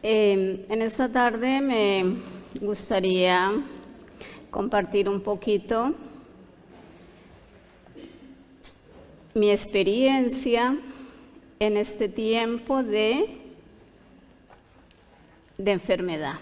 En esta tarde me gustaría compartir un poquito mi experiencia en este tiempo de enfermedad.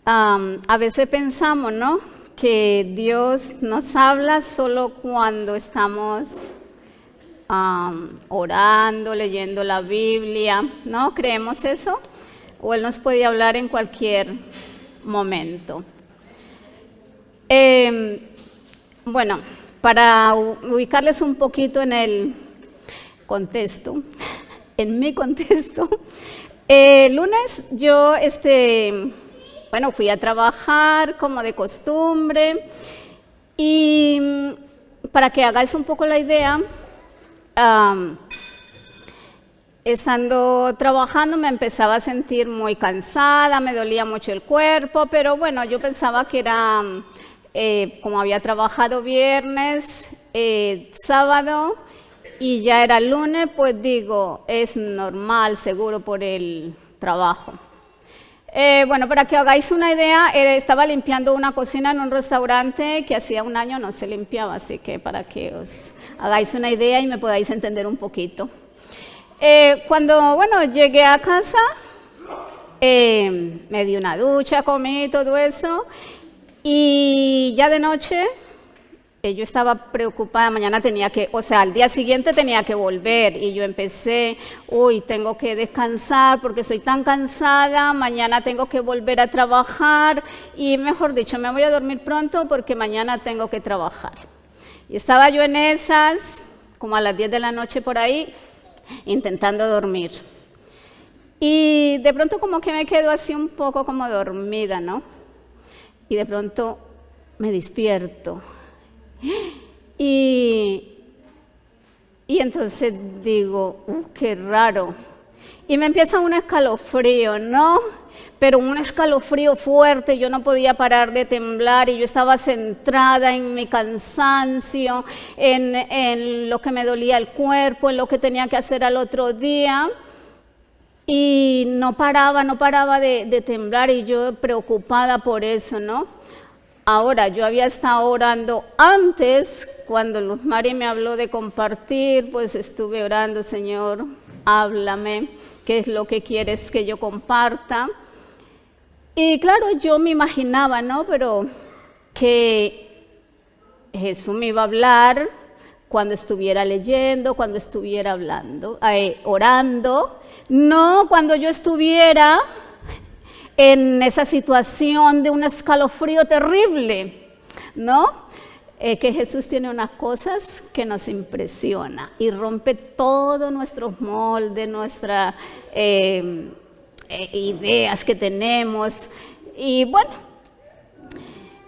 A veces pensamos, ¿no?, que Dios nos habla solo cuando estamos orando, leyendo la Biblia, ¿no? ¿Creemos eso? O Él nos puede hablar en cualquier momento. Bueno, para ubicarles un poquito en el contexto, en mi contexto, el lunes yo fui a trabajar como de costumbre y para que hagáis un poco la idea, estando trabajando me empezaba a sentir muy cansada, me dolía mucho el cuerpo, pero bueno, yo pensaba que era, como había trabajado viernes, sábado y ya era lunes, pues digo, es normal, seguro por el trabajo. Para que hagáis una idea, estaba limpiando una cocina en un restaurante que hacía un año no se limpiaba, así que para que os hagáis una idea y me podáis entender un poquito. Cuando llegué a casa, me di una ducha, comí todo eso y ya de noche yo estaba preocupada, al día siguiente tenía que volver y yo empecé, tengo que descansar porque soy tan cansada, mañana tengo que volver a trabajar y mejor dicho, me voy a dormir pronto porque mañana tengo que trabajar. Y estaba yo en esas, como a las 10 de la noche por ahí, intentando dormir. Y de pronto como que me quedo así un poco como dormida, ¿no? Y de pronto me despierto. Y entonces digo, qué raro. Y me empieza un escalofrío, ¿no? Pero un escalofrío fuerte, yo no podía parar de temblar y yo estaba centrada en mi cansancio, en lo que me dolía el cuerpo, en lo que tenía que hacer al otro día. Y no paraba de temblar y yo preocupada por eso, ¿no? Ahora, yo había estado orando antes, cuando Luz Mari me habló de compartir, pues estuve orando, Señor, háblame, ¿qué es lo que quieres que yo comparta? Y claro, yo me imaginaba, ¿no?, pero que Jesús me iba a hablar cuando estuviera leyendo, cuando estuviera orando, no cuando yo estuviera en esa situación de un escalofrío terrible, ¿no? Que Jesús tiene unas cosas que nos impresiona y rompe todos nuestros moldes, nuestras ideas que tenemos. Y bueno,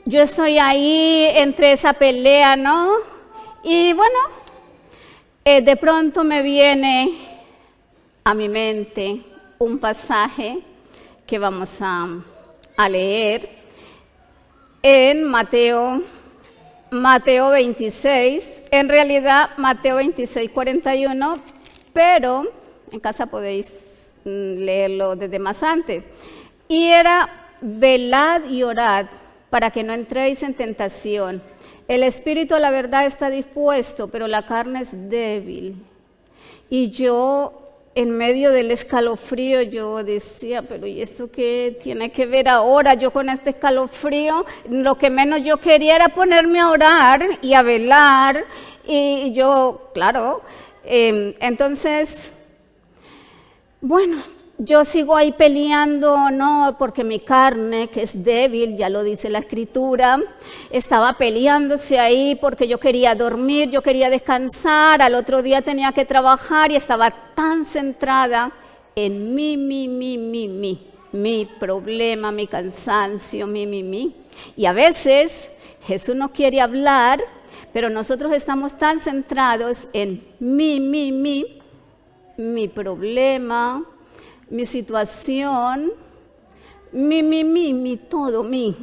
yo estoy ahí entre esa pelea, ¿no? Y bueno, de pronto me viene a mi mente un pasaje que vamos a leer en Mateo 26, en realidad Mateo 26, 41, pero en casa podéis leerlo desde más antes. Y era, velad y orad para que no entréis en tentación. El espíritu a la verdad está dispuesto, pero la carne es débil. Y yo, en medio del escalofrío, yo decía, pero ¿y esto qué tiene que ver ahora? Yo con este escalofrío, lo que menos yo quería era ponerme a orar y a velar, y yo, claro, entonces, bueno, yo sigo ahí peleando, no, porque mi carne, que es débil, ya lo dice la Escritura, estaba peleándose ahí porque yo quería dormir, yo quería descansar, al otro día tenía que trabajar y estaba tan centrada en mi problema, mi cansancio, mi. Y a veces Jesús no quiere hablar, pero nosotros estamos tan centrados en mi problema, mi situación, todo, y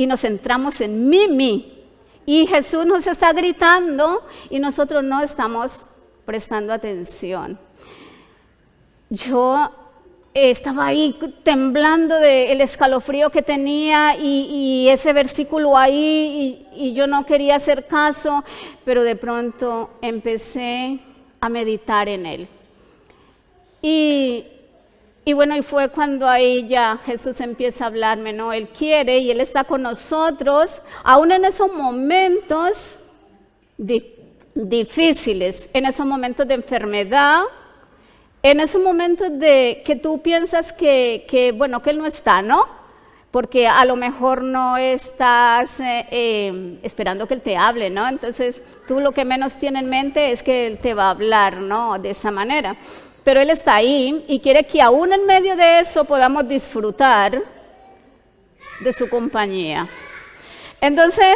nos centramos en mí. Y Jesús nos está gritando y nosotros no estamos prestando atención. Yo estaba ahí temblando del escalofrío que tenía y ese versículo ahí y yo no quería hacer caso, pero de pronto empecé a meditar en él. Y bueno, y fue cuando ahí ya Jesús empieza a hablarme, ¿no? Él quiere y Él está con nosotros, aún en esos momentos difíciles, en esos momentos de enfermedad, en esos momentos de que tú piensas que bueno, que Él no está, ¿no? Porque a lo mejor no estás esperando que Él te hable, ¿no? Entonces, tú lo que menos tienes en mente es que Él te va a hablar, ¿no? De esa manera. Pero Él está ahí y quiere que aún en medio de eso podamos disfrutar de su compañía. Entonces,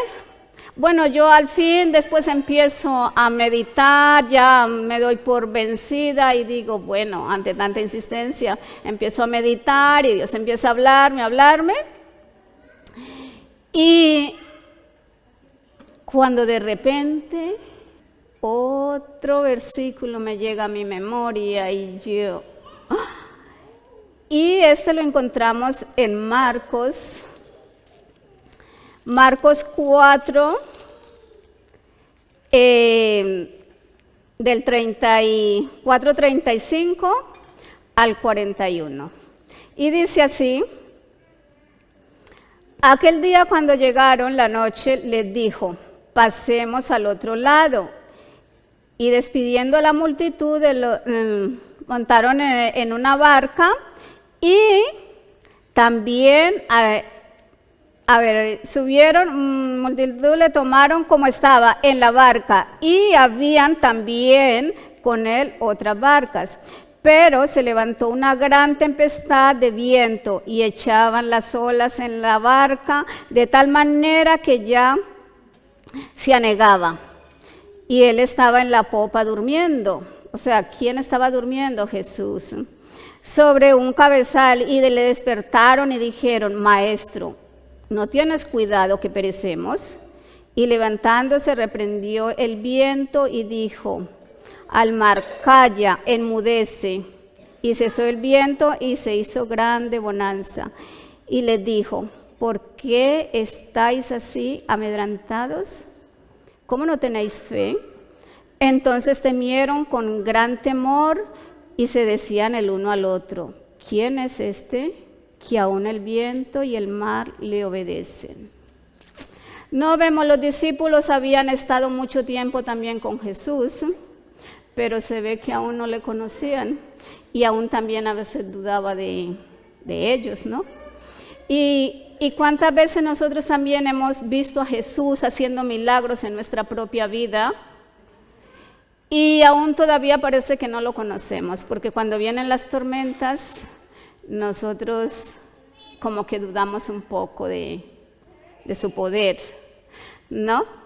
bueno, yo al fin después empiezo a meditar, ya me doy por vencida y digo, bueno, ante tanta insistencia, empiezo a meditar y Dios empieza a hablarme. Y cuando de repente otro versículo me llega a mi memoria y yo... Y lo encontramos en Marcos 4, del 34-35 al 41. Y dice así: aquel día cuando llegaron la noche, les dijo, pasemos al otro lado. Y despidiendo a la multitud, montaron en una barca y también, subieron, multitud le tomaron como estaba en la barca y habían también con él otras barcas. Pero se levantó una gran tempestad de viento y echaban las olas en la barca de tal manera que ya se anegaba. Y él estaba en la popa durmiendo. O sea, ¿quién estaba durmiendo? Jesús. Sobre un cabezal y le despertaron y dijeron, Maestro, ¿no tienes cuidado que perecemos? Y levantándose reprendió el viento y dijo al mar, calla, enmudece. Y cesó el viento y se hizo grande bonanza. Y les dijo, ¿por qué estáis así amedrentados? ¿Cómo no tenéis fe? Entonces temieron con gran temor y se decían el uno al otro, ¿quién es este que aún el viento y el mar le obedecen? No vemos, los discípulos habían estado mucho tiempo también con Jesús, pero se ve que aún no le conocían y aún también a veces dudaba de ellos, ¿no? Y cuántas veces nosotros también hemos visto a Jesús haciendo milagros en nuestra propia vida y aún todavía parece que no lo conocemos, porque cuando vienen las tormentas, nosotros como que dudamos un poco de su poder, ¿no?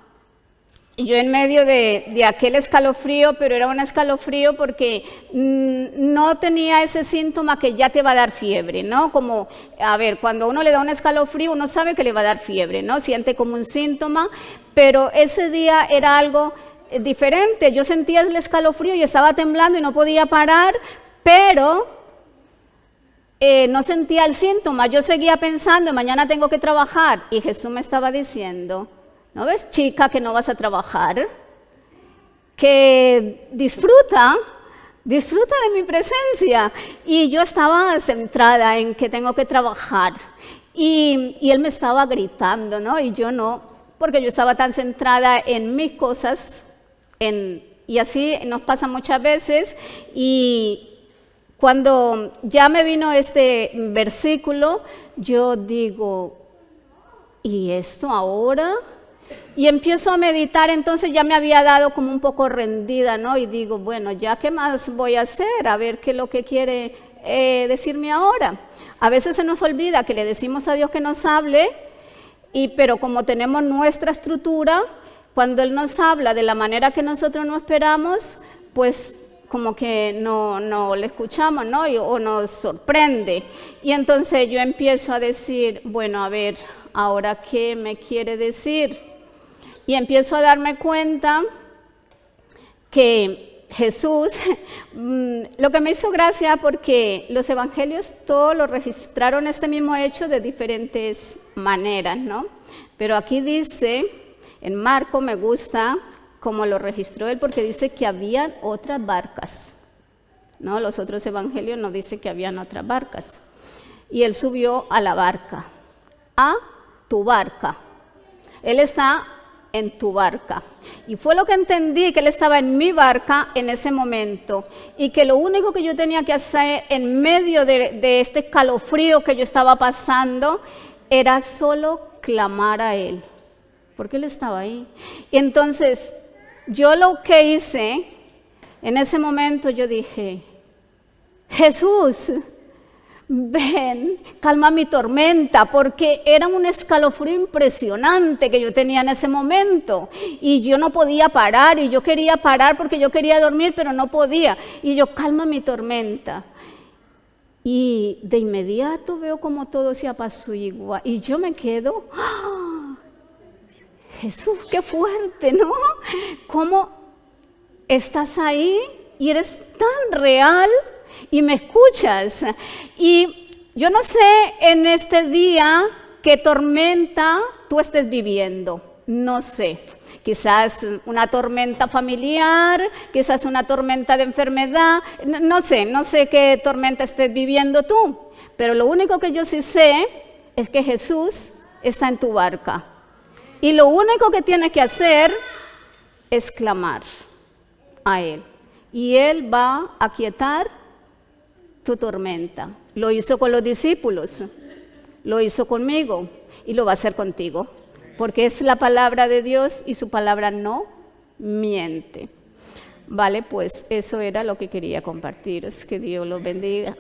Yo en medio de aquel escalofrío, pero era un escalofrío porque no tenía ese síntoma que ya te va a dar fiebre, ¿no? Como, a ver, cuando uno le da un escalofrío, uno sabe que le va a dar fiebre, ¿no? Siente como un síntoma, pero ese día era algo diferente. Yo sentía el escalofrío y estaba temblando y no podía parar, pero no sentía el síntoma. Yo seguía pensando, mañana tengo que trabajar, y Jesús me estaba diciendo, ¿no ves, chica, que no vas a trabajar? Que disfruta de mi presencia. Y yo estaba centrada en que tengo que trabajar. Y él me estaba gritando, ¿no? Y yo no, porque yo estaba tan centrada en mis cosas. Y así nos pasa muchas veces. Y cuando ya me vino este versículo, yo digo, ¿y esto ahora? Y empiezo a meditar, entonces ya me había dado como un poco rendida, ¿no? Y digo, bueno, ¿ya qué más voy a hacer? A ver qué es lo que quiere decirme ahora. A veces se nos olvida que le decimos a Dios que nos hable, pero como tenemos nuestra estructura, cuando Él nos habla de la manera que nosotros no esperamos, pues como que no le escuchamos, ¿no? O nos sorprende. Y entonces yo empiezo a decir, bueno, a ver, ¿ahora qué me quiere decir? Y empiezo a darme cuenta que Jesús, lo que me hizo gracia porque los evangelios todos lo registraron este mismo hecho de diferentes maneras, ¿no? Pero aquí dice, en Marco me gusta como lo registró él porque dice que habían otras barcas, ¿no? Los otros evangelios nos dicen que habían otras barcas. Y él subió a la barca, a tu barca. Él está en tu barca. Y fue lo que entendí, que él estaba en mi barca en ese momento. Y que lo único que yo tenía que hacer en medio de este escalofrío que yo estaba pasando era solo clamar a él. Porque él estaba ahí. Y entonces, yo lo que hice, en ese momento yo dije, Jesús, ven, calma mi tormenta, porque era un escalofrío impresionante que yo tenía en ese momento y yo no podía parar y yo quería parar porque yo quería dormir pero no podía y yo calma mi tormenta y de inmediato veo como todo se apacigua y yo me quedo, ¡oh! Jesús, qué fuerte, ¿no? ¿Cómo estás ahí y eres tan real? Y me escuchas. Y yo no sé en este día qué tormenta tú estés viviendo. No sé. Quizás una tormenta familiar, quizás una tormenta de enfermedad. No sé qué tormenta estés viviendo tú. Pero lo único que yo sí sé es que Jesús está en tu barca. Y lo único que tienes que hacer es clamar a Él. Y Él va a aquietar tu tormenta. Lo hizo con los discípulos, lo hizo conmigo y lo va a hacer contigo, porque es la palabra de Dios y su palabra no miente. Vale, pues eso era lo que quería compartir. Que Dios los bendiga.